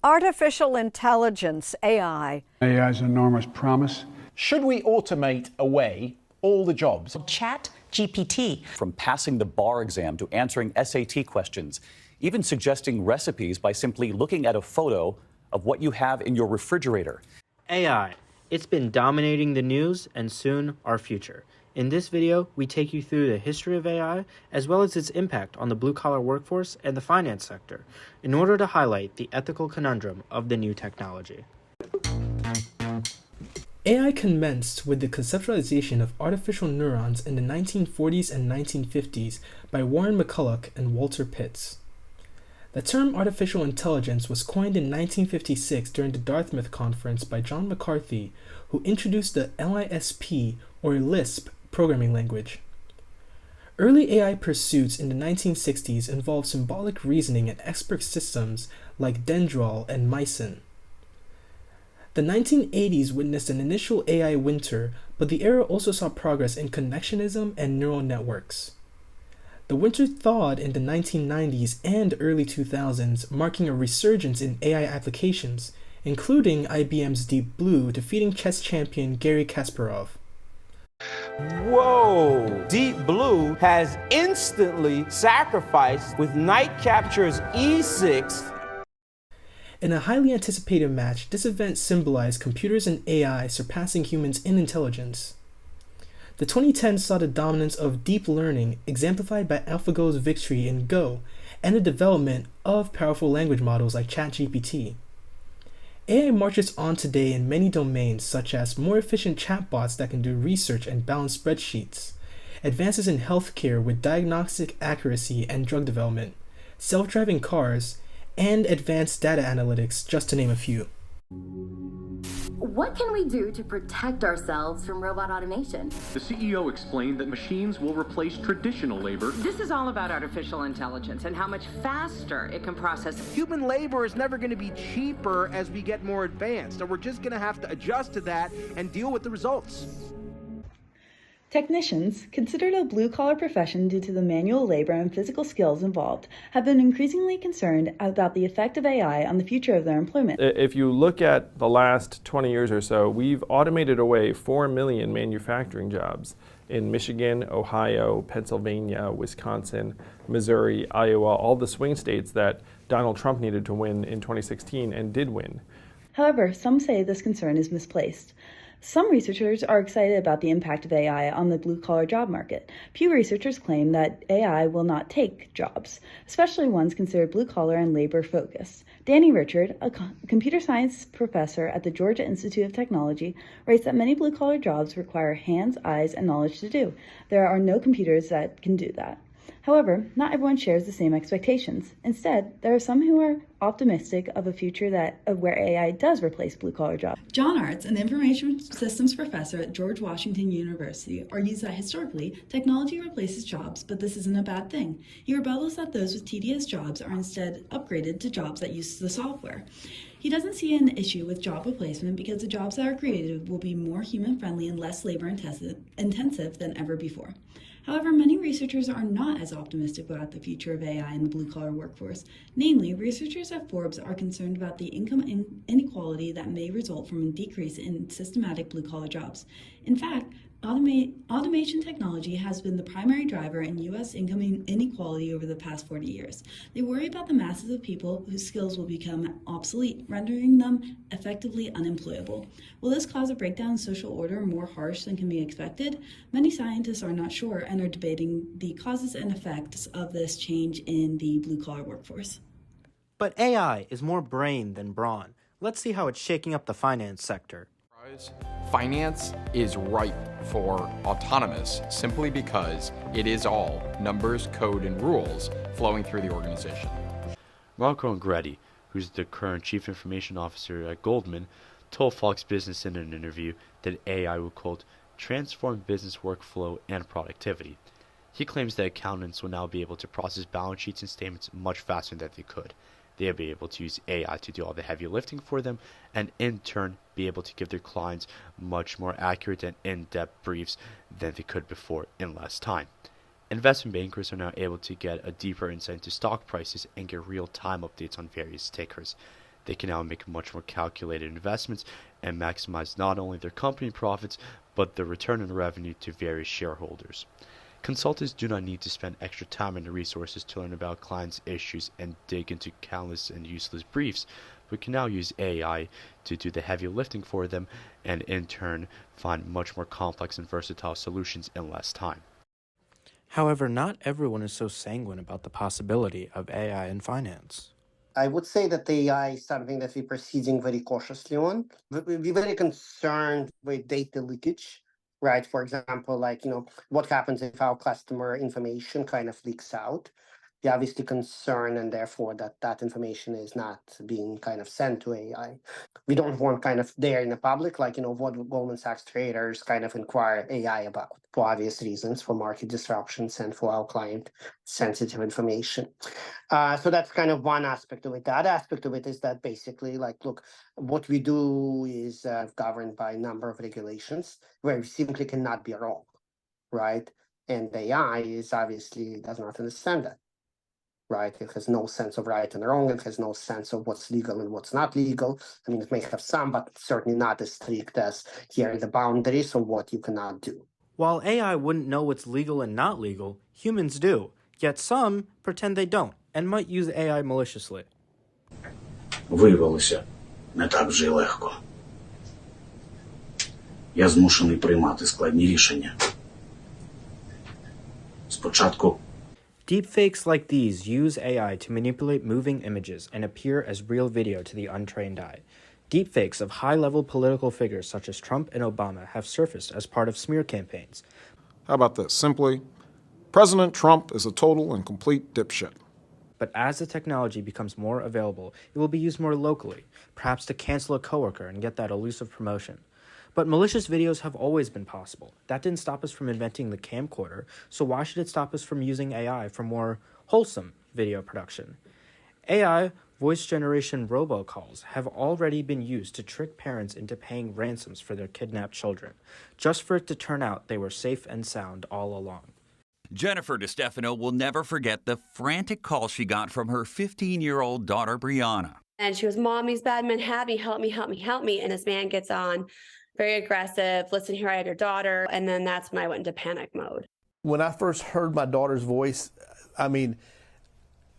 Artificial intelligence, AI. AI's enormous promise. Should we automate away all the jobs? Chat GPT. From passing the bar exam to answering SAT questions, even suggesting recipes by simply looking at a photo of what you have in your refrigerator. AI. It's been dominating the news and soon our future. In this video, we take you through the history of AI as well as its impact on the blue-collar workforce and the finance sector in order to highlight the ethical conundrum of the new technology. AI commenced with the conceptualization of artificial neurons in the 1940s and 1950s by Warren McCulloch and Walter Pitts. The term artificial intelligence was coined in 1956 during the Dartmouth Conference by John McCarthy, who introduced the LISP or Lisp programming language. Early AI pursuits in the 1960s involved symbolic reasoning and expert systems like Dendral and Mycin. The 1980s witnessed an initial AI winter, but the era also saw progress in connectionism and neural networks. The winter thawed in the 1990s and early 2000s, marking a resurgence in AI applications, including IBM's Deep Blue defeating chess champion Garry Kasparov. Whoa! Deep Blue has instantly sacrificed with Knight captures e6. In a highly anticipated match, this event symbolized computers and AI surpassing humans in intelligence. The 2010s saw the dominance of deep learning exemplified by AlphaGo's victory in Go and the development of powerful language models like ChatGPT. AI marches on today in many domains such as more efficient chatbots that can do research and balance spreadsheets, advances in healthcare with diagnostic accuracy and drug development, self-driving cars, and advanced data analytics, just to name a few. What can we do to protect ourselves from robot automation? The CEO explained that machines will replace traditional labor. This is all about artificial intelligence and how much faster it can process. Human labor is never going to be cheaper as we get more advanced, and we're just going to have to adjust to that and deal with the results. Technicians, considered a blue-collar profession due to the manual labor and physical skills involved, have been increasingly concerned about the effect of AI on the future of their employment. If you look at the last 20 years or so, we've automated away 4 million manufacturing jobs in Michigan, Ohio, Pennsylvania, Wisconsin, Missouri, Iowa, all the swing states that Donald Trump needed to win in 2016 and did win. However, some say this concern is misplaced. Some researchers are excited about the impact of AI on the blue-collar job market. Pew researchers claim that AI will not take jobs, especially ones considered blue-collar and labor-focused. Danny Richard, a computer science professor at the Georgia Institute of Technology, writes that many blue-collar jobs require hands, eyes, and knowledge to do. There are no computers that can do that. However, not everyone shares the same expectations. Instead, there are some who are optimistic of a future where AI does replace blue-collar jobs. John Arts, an information systems professor at George Washington University, argues that historically, technology replaces jobs, but this isn't a bad thing. He rebels that those with tedious jobs are instead upgraded to jobs that use the software. He doesn't see an issue with job replacement because the jobs that are created will be more human-friendly and less labor-intensive than ever before. However, many researchers are not as optimistic about the future of AI in the blue-collar workforce. Namely, researchers at Forbes are concerned about the income inequality that may result from a decrease in systematic blue-collar jobs. In fact, automation technology has been the primary driver in U.S. income inequality over the past 40 years. They worry about the masses of people whose skills will become obsolete, rendering them effectively unemployable. Will this cause a breakdown in social order more harsh than can be expected? Many scientists are not sure and are debating the causes and effects of this change in the blue-collar workforce. But AI is more brain than brawn. Let's see how it's shaking up the finance sector. Finance is ripe for autonomous simply because it is all numbers, code, and rules flowing through the organization. Marco Ingretti, who's the current Chief Information Officer at Goldman, told Fox Business in an interview that AI will, quote, transform business workflow and productivity. He claims that accountants will now be able to process balance sheets and statements much faster than they could. They'll be able to use AI to do all the heavy lifting for them and in turn be able to give their clients much more accurate and in-depth briefs than they could before in less time. Investment bankers are now able to get a deeper insight into stock prices and get real-time updates on various tickers. They can now make much more calculated investments and maximize not only their company profits, but the return on revenue to various shareholders. Consultants do not need to spend extra time and resources to learn about clients' issues and dig into countless and useless briefs, but can now use AI to do the heavy lifting for them and in turn find much more complex and versatile solutions in less time. However, not everyone is so sanguine about the possibility of AI in finance. I would say that AI is something that we're proceeding very cautiously on. We're very concerned with data leakage, right? For example, what happens if our customer information kind of leaks out? We're obviously concerned, and therefore that information is not being kind of sent to AI. We don't want kind of there in the public, what Goldman Sachs traders kind of inquire AI about for obvious reasons, for market disruptions and for our client sensitive information. So that's kind of one aspect of it. The other aspect of it is that basically, look, what we do is governed by a number of regulations where we simply cannot be wrong, right? And AI is obviously does not understand that. Right, it has no sense of right and wrong. It has no sense of what's legal and what's not legal. I mean, it may have some, but certainly not as strict as here are the boundaries of what you cannot do. While AI wouldn't know what's legal and not legal, humans do. Yet some pretend they don't and might use AI maliciously. Виявилося не так вже й легко. Я змушений приймати складні рішення. Спочатку Deepfakes like these use AI to manipulate moving images and appear as real video to the untrained eye. Deepfakes of high-level political figures such as Trump and Obama have surfaced as part of smear campaigns. How about this? Simply, President Trump is a total and complete dipshit. But as the technology becomes more available, it will be used more locally, perhaps to cancel a coworker and get that elusive promotion. But malicious videos have always been possible. That didn't stop us from inventing the camcorder, so why should it stop us from using AI for more wholesome video production? AI voice generation robocalls have already been used to trick parents into paying ransoms for their kidnapped children, just for it to turn out they were safe and sound all along. Jennifer DeStefano will never forget the frantic call she got from her 15-year-old daughter, Brianna. And she was, "Mom, these bad men have me, help me, help me, help me." And this man gets on, very aggressive, "Listen here, I had your daughter." And then that's when I went into panic mode. When I first heard my daughter's voice, I mean,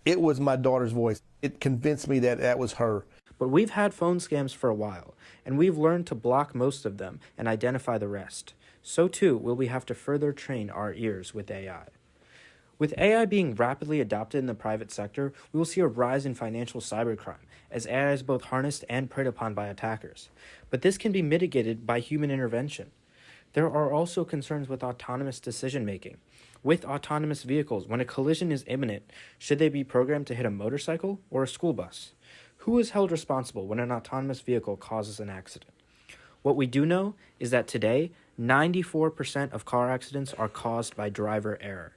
it was my daughter's voice. It convinced me that that was her. But we've had phone scams for a while, and we've learned to block most of them and identify the rest. So too will we have to further train our ears with AI. With AI being rapidly adopted in the private sector, we will see a rise in financial cybercrime, as AI is both harnessed and preyed upon by attackers. But this can be mitigated by human intervention. There are also concerns with autonomous decision-making. With autonomous vehicles, when a collision is imminent, should they be programmed to hit a motorcycle or a school bus? Who is held responsible when an autonomous vehicle causes an accident? What we do know is that today, 94% of car accidents are caused by driver error.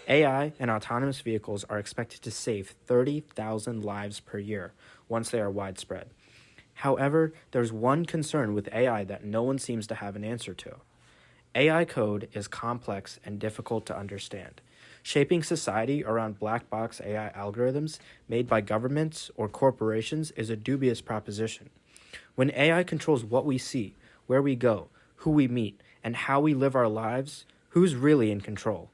AI and autonomous vehicles are expected to save 30,000 lives per year once they are widespread. However, there's one concern with AI that no one seems to have an answer to. AI code is complex and difficult to understand. Shaping society around black box AI algorithms made by governments or corporations is a dubious proposition. When AI controls what we see, where we go, who we meet, and how we live our lives, who's really in control?